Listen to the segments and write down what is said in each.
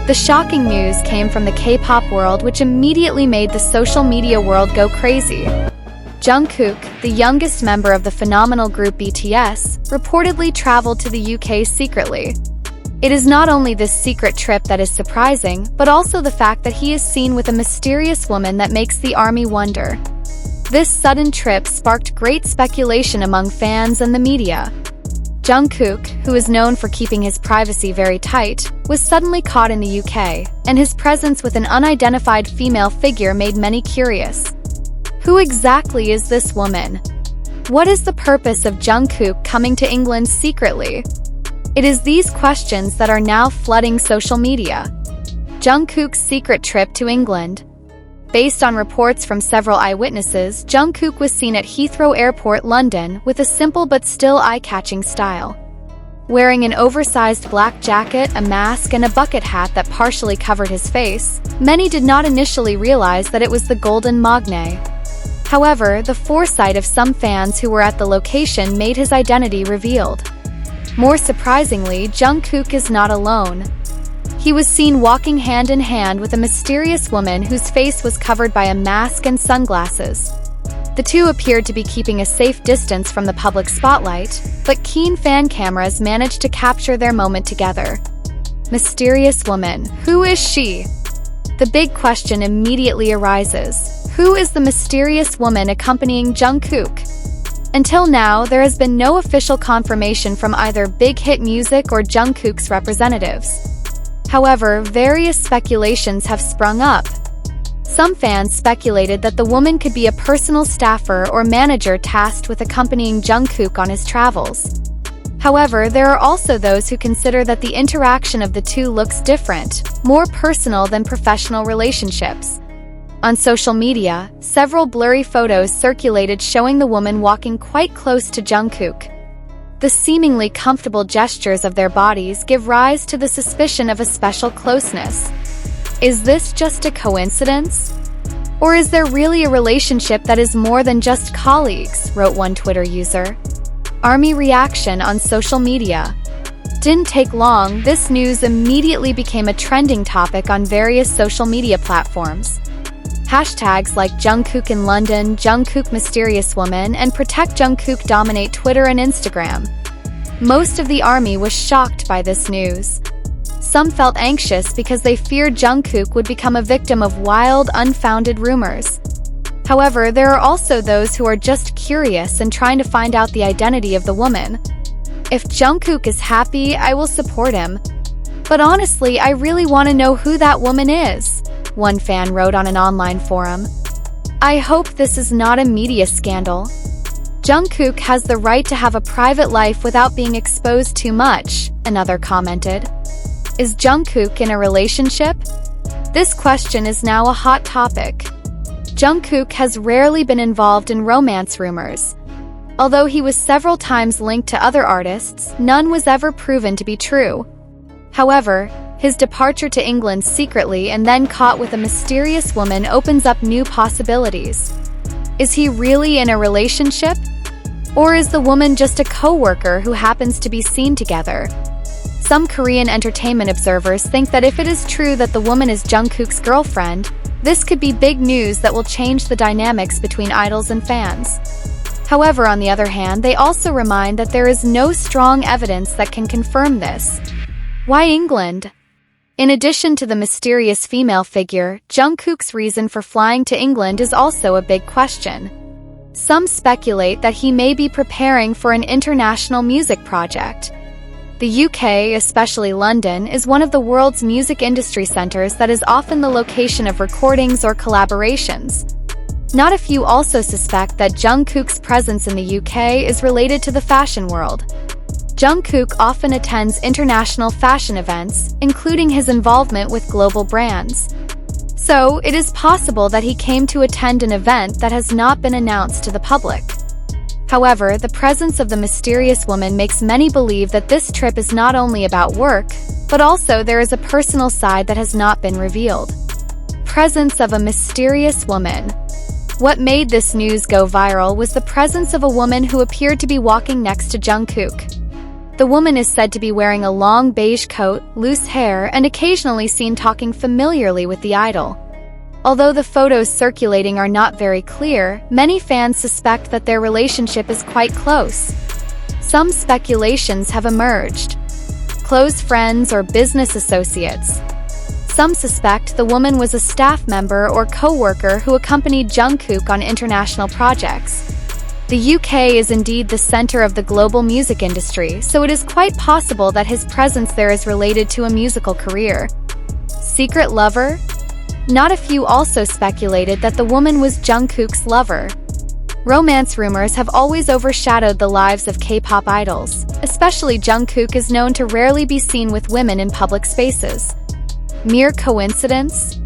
The shocking news came from the K-pop world, which immediately made the social media world go crazy. Jungkook, the youngest member of the phenomenal group BTS, reportedly traveled to the UK secretly. It is not only this secret trip that is surprising, but also the fact that he is seen with a mysterious woman that makes the ARMY wonder. This sudden trip sparked great speculation among fans and the media. Jungkook, who is known for keeping his privacy very tight, was suddenly caught in the UK, and his presence with an unidentified female figure made many curious. Who exactly is this woman? What is the purpose of Jungkook coming to England secretly? It is these questions that are now flooding social media. Jungkook's secret trip to England. Based on reports from several eyewitnesses, Jungkook was seen at Heathrow Airport, London, with a simple but still eye-catching style. Wearing an oversized black jacket, a mask, and a bucket hat that partially covered his face, many did not initially realize that it was the Golden Magne. However, the foresight of some fans who were at the location made his identity revealed. More surprisingly, Jungkook is not alone. He was seen walking hand in hand with a mysterious woman whose face was covered by a mask and sunglasses. The two appeared to be keeping a safe distance from the public spotlight, but keen fan cameras managed to capture their moment together. Mysterious woman, who is she? The big question immediately arises: who is the mysterious woman accompanying Jungkook? Until now, there has been no official confirmation from either Big Hit Music or Jungkook's representatives. However, various speculations have sprung up. Some fans speculated that the woman could be a personal staffer or manager tasked with accompanying Jungkook on his travels. However, there are also those who consider that the interaction of the two looks different, more personal than professional relationships. On social media, several blurry photos circulated showing the woman walking quite close to Jungkook. The seemingly comfortable gestures of their bodies give rise to the suspicion of a special closeness. Is this just a coincidence? Or is there really a relationship that is more than just colleagues, wrote one Twitter user. ARMY reaction on social media. Didn't take long, this news immediately became a trending topic on various social media platforms. Hashtags like Jungkook in London, Jungkook mysterious woman, and Protect Jungkook dominate Twitter and Instagram. Most of the ARMY was shocked by this news. Some felt anxious because they feared Jungkook would become a victim of wild, unfounded rumors. However, there are also those who are just curious and trying to find out the identity of the woman. If Jungkook is happy, I will support him. But honestly, I really want to know who that woman is, one fan wrote on an online forum. I hope this is not a media scandal. Jungkook has the right to have a private life without being exposed too much, another commented. Is Jungkook in a relationship? This question is now a hot topic. Jungkook has rarely been involved in romance rumors. Although he was several times linked to other artists, none was ever proven to be true. However, his departure to England secretly and then caught with a mysterious woman opens up new possibilities. Is he really in a relationship? Or is the woman just a co-worker who happens to be seen together? Some Korean entertainment observers think that if it is true that the woman is Jungkook's girlfriend, this could be big news that will change the dynamics between idols and fans. However, on the other hand, they also remind that there is no strong evidence that can confirm this. Why England? In addition to the mysterious female figure, Jungkook's reason for flying to England is also a big question. Some speculate that he may be preparing for an international music project. The UK, especially London, is one of the world's music industry centers that is often the location of recordings or collaborations. Not a few also suspect that Jungkook's presence in the UK is related to the fashion world. Jungkook often attends international fashion events, including his involvement with global brands. So, it is possible that he came to attend an event that has not been announced to the public. However, the presence of the mysterious woman makes many believe that this trip is not only about work, but also there is a personal side that has not been revealed. Presence of a mysterious woman. What made this news go viral was the presence of a woman who appeared to be walking next to Jungkook. The woman is said to be wearing a long beige coat, loose hair, and occasionally seen talking familiarly with the idol. Although the photos circulating are not very clear, many fans suspect that their relationship is quite close. Some speculations have emerged. Close friends or business associates. Some suspect the woman was a staff member or co-worker who accompanied Jungkook on international projects. The UK is indeed the center of the global music industry, so it is quite possible that his presence there is related to a musical career. Secret lover? Not a few also speculated that the woman was Jungkook's lover. Romance rumors have always overshadowed the lives of K-pop idols, especially Jungkook is known to rarely be seen with women in public spaces. Mere coincidence?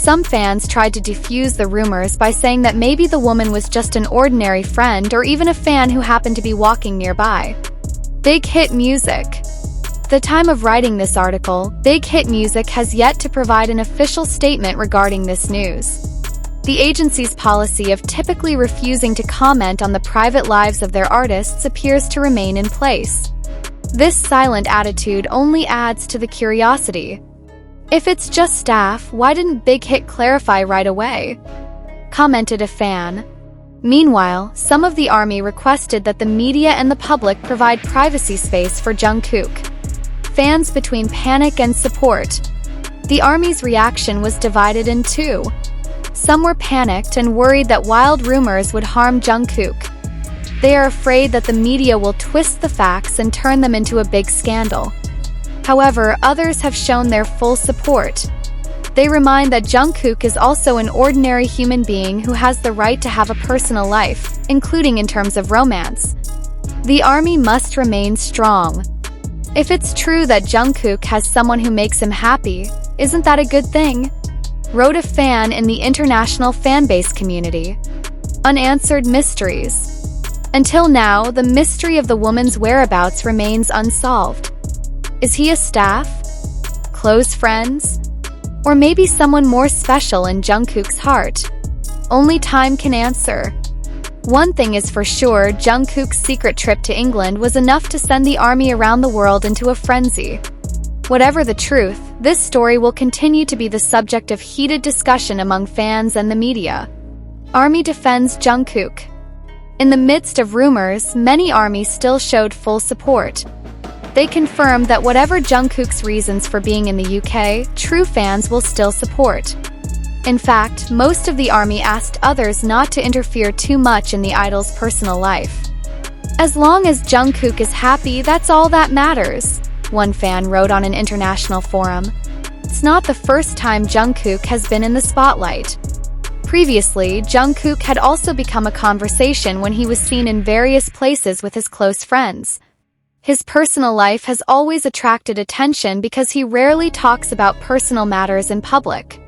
Some fans tried to defuse the rumors by saying that maybe the woman was just an ordinary friend or even a fan who happened to be walking nearby. Big Hit Music. At the time of writing this article, Big Hit Music has yet to provide an official statement regarding this news. The agency's policy of typically refusing to comment on the private lives of their artists appears to remain in place. This silent attitude only adds to the curiosity. If it's just staff, why didn't Big Hit clarify right away? Commented a fan. Meanwhile, some of the ARMY requested that the media and the public provide privacy space for Jungkook. Fans between panic and support. The ARMY's reaction was divided in two. Some were panicked and worried that wild rumors would harm Jungkook. They are afraid that the media will twist the facts and turn them into a big scandal. However, others have shown their full support. They remind that Jungkook is also an ordinary human being who has the right to have a personal life, including in terms of romance. The ARMY must remain strong. If it's true that Jungkook has someone who makes him happy, isn't that a good thing? Wrote a fan in the international fanbase community. Unanswered mysteries. Until now, the mystery of the woman's whereabouts remains unsolved. Is he a staff? Close friends? Or maybe someone more special in Jungkook's heart? Only time can answer. One thing is for sure, Jungkook's secret trip to England was enough to send the ARMY around the world into a frenzy. Whatever the truth, this story will continue to be the subject of heated discussion among fans and the media. ARMY defends Jungkook. In the midst of rumors, many ARMY still showed full support. They confirmed that whatever Jungkook's reasons for being in the UK, true fans will still support. In fact, most of the ARMY asked others not to interfere too much in the idol's personal life. As long as Jungkook is happy, that's all that matters, one fan wrote on an international forum. It's not the first time Jungkook has been in the spotlight. Previously, Jungkook had also become a conversation when he was seen in various places with his close friends. His personal life has always attracted attention because he rarely talks about personal matters in public.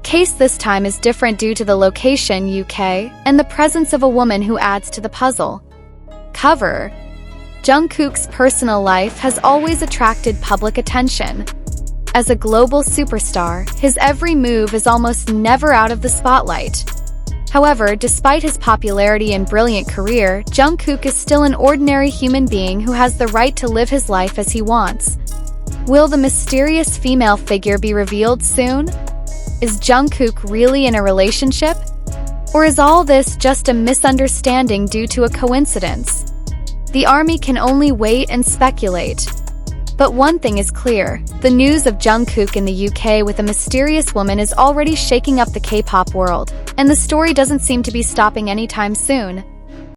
Case this time is different due to the location, UK, and the presence of a woman who adds to the puzzle. Cover. Jungkook's personal life has always attracted public attention. As a global superstar, his every move is almost never out of the spotlight. However, despite his popularity and brilliant career, Jungkook is still an ordinary human being who has the right to live his life as he wants. Will the mysterious female figure be revealed soon? Is Jungkook really in a relationship? Or is all this just a misunderstanding due to a coincidence? The ARMY can only wait and speculate. But one thing is clear, the news of Jungkook in the UK with a mysterious woman is already shaking up the K-pop world, and the story doesn't seem to be stopping anytime soon.